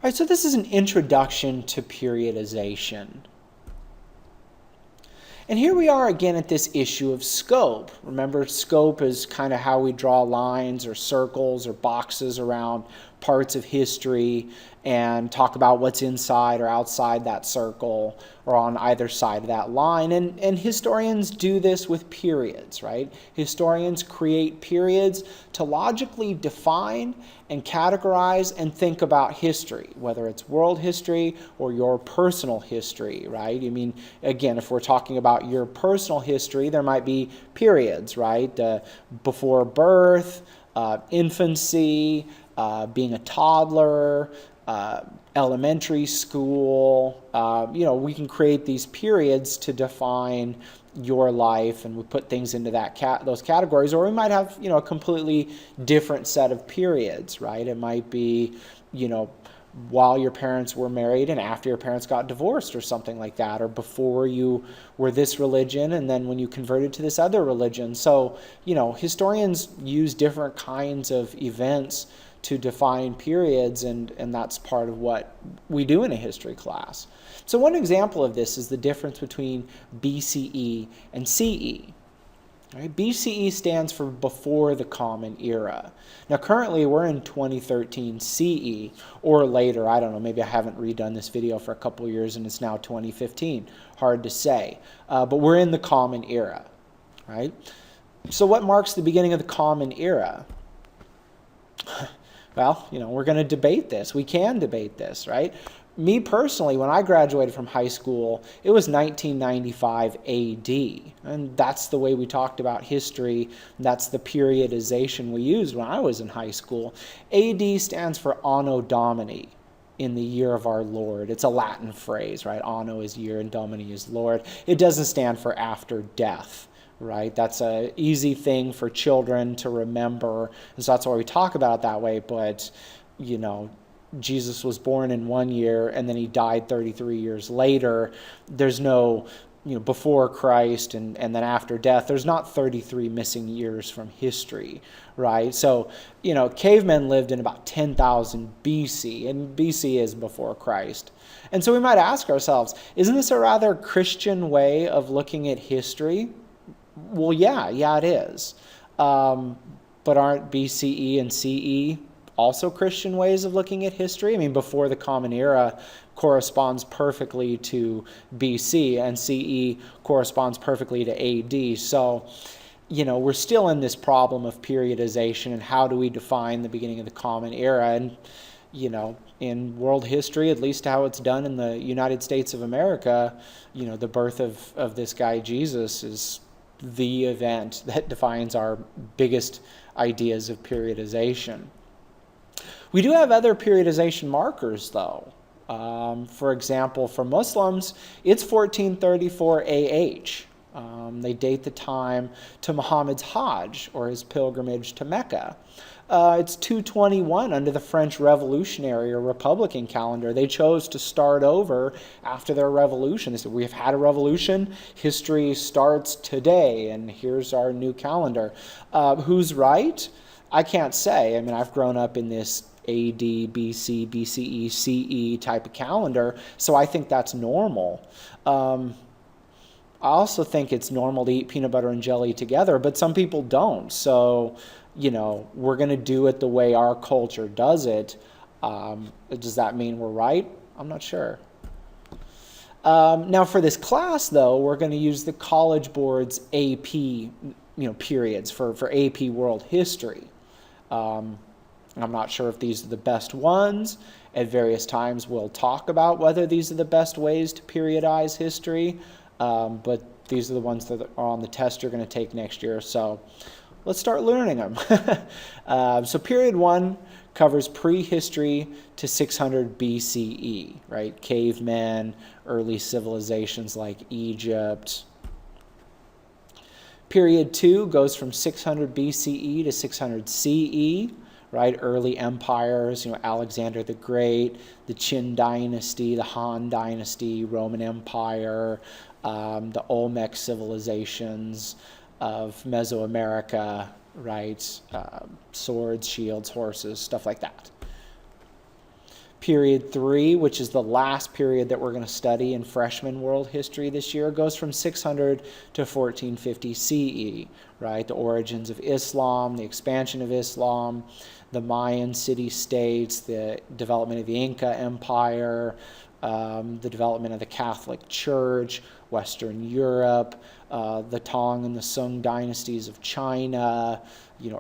All right, so this is an introduction to periodization. And here we are again at this issue of scope. Remember, scope is kind of how we draw lines or circles or boxes around parts of history and talk about what's inside or outside that circle or on either side of that line. And historians do this with periods, right? Historians create periods to logically define and categorize and think about history, whether it's world history or your personal history, right? I mean, again, if we're talking about your personal history, there might be periods, right? Before birth, infancy, being a toddler, elementary school. We can create these periods to define your life, and we put things into those categories. Or we might have, a completely different set of periods, right? It might be, while your parents were married and after your parents got divorced or something like that, or before you were this religion and then when you converted to this other religion. So, historians use different kinds of events to define periods, and that's part of what we do in a history class. So one example of this is the difference between BCE and CE. Right? BCE stands for before the Common Era. Now currently we're in 2013 CE, or later, I don't know, maybe I haven't redone this video for a couple of years and it's now 2015. Hard to say. But we're in the Common Era. Right? So what marks the beginning of the Common Era? Well, we're going to debate this. We can debate this, right? Me personally, when I graduated from high school, it was 1995 AD. And that's the way we talked about history. That's the periodization we used when I was in high school. AD stands for Anno Domini, in the year of our Lord. It's a Latin phrase, right? Anno is year and Domini is Lord. It doesn't stand for after death. Right? That's an easy thing for children to remember. And so that's why we talk about it that way. But, Jesus was born in one year and then he died 33 years later. There's no, before Christ and then after death. There's not 33 missing years from history, right? So, cavemen lived in about 10,000 BC, and BC is before Christ. And so we might ask ourselves, isn't this a rather Christian way of looking at history? Well, yeah, it is. But aren't BCE and CE also Christian ways of looking at history? I mean, before the Common Era corresponds perfectly to BC, and CE corresponds perfectly to AD. So, we're still in this problem of periodization and how do we define the beginning of the Common Era. And, in world history, at least how it's done in the United States of America, the birth of this guy Jesus is the event that defines our biggest ideas of periodization. We do have other periodization markers, though. For example, for Muslims, it's 1434 AH. They date the time to Muhammad's Hajj, or his pilgrimage to Mecca. It's 221 under the French Revolutionary or Republican calendar. They chose to start over after their revolution. They said, we've had a revolution, history starts today, and here's our new calendar. Who's right? I can't say. I mean, I've grown up in this AD, BC, BCE, CE type of calendar, so I think that's normal. I also think it's normal to eat peanut butter and jelly together, but some people don't. So, we're going to do it the way our culture does it. Does that mean we're right? I'm not sure. Now for this class, though, we're going to use the College Board's AP, periods for AP World History. I'm not sure if these are the best ones. At various times, we'll talk about whether these are the best ways to periodize history. But these are the ones that are on the test you're going to take next year. So let's start learning them. So period 1 covers prehistory to 600 BCE, right? Cavemen, early civilizations like Egypt. Period 2 goes from 600 BCE to 600 CE, right? Early empires, Alexander the Great, the Qin dynasty, the Han dynasty, Roman Empire, the Olmec civilizations of Mesoamerica, right? Swords, shields, horses, stuff like that. Period 3, which is the last period that we're going to study in freshman world history this year, goes from 600 to 1450 CE, right? The origins of Islam, the expansion of Islam, the Mayan city-states, the development of the Inca Empire, the development of the Catholic Church, Western Europe, the Tang and the Sung dynasties of China,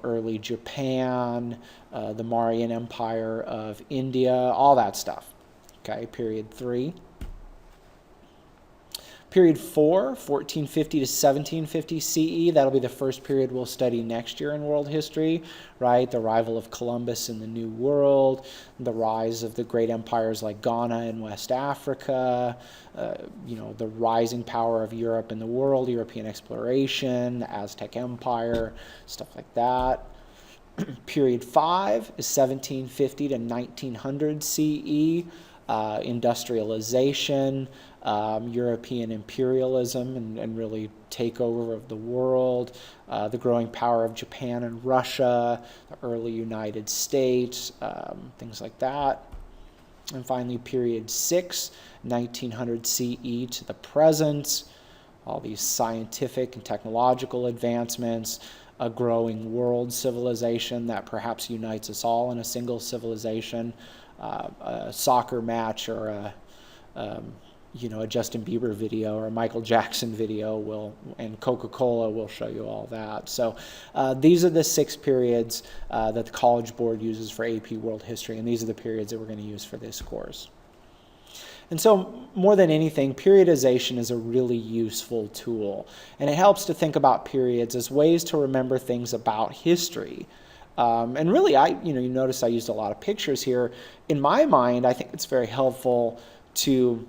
early Japan, the Mauryan Empire of India, all that stuff. Okay, period 3. Period 4, 1450 to 1750 CE, that'll be the first period we'll study next year in world history, right? The arrival of Columbus in the New World, the rise of the great empires like Ghana and West Africa, the rising power of Europe in the world, European exploration, the Aztec Empire, stuff like that. Period 5 is 1750 to 1900 CE, industrialization, European imperialism and really takeover of the world, the growing power of Japan and Russia, the early United States, things like that. And finally, period 6, 1900 CE to the present, all these scientific and technological advancements, a growing world civilization that perhaps unites us all in a single civilization, a soccer match or a Justin Bieber video or a Michael Jackson video and Coca-Cola will show you all that. So these are the 6 periods that the College Board uses for AP World History, and these are the periods that we're going to use for this course. And so more than anything, periodization is a really useful tool, and it helps to think about periods as ways to remember things about history. And really, you notice I used a lot of pictures here. In my mind, I think it's very helpful to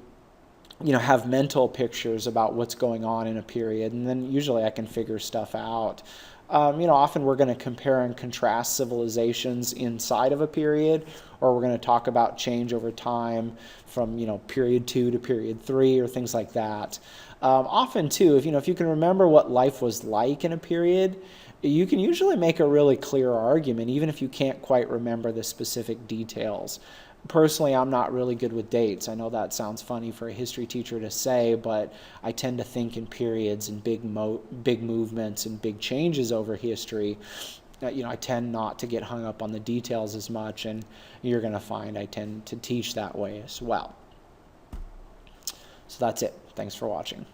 have mental pictures about what's going on in a period, and then usually I can figure stuff out. Often we're going to compare and contrast civilizations inside of a period, or we're going to talk about change over time from, period 2 to period 3 or things like that. Often too, if you can remember what life was like in a period, you can usually make a really clear argument, even if you can't quite remember the specific details. Personally, I'm not really good with dates. I know that sounds funny for a history teacher to say, but I tend to think in periods and big movements and big changes over history. I tend not to get hung up on the details as much, and you're going to find I tend to teach that way as well. So that's it. Thanks for watching.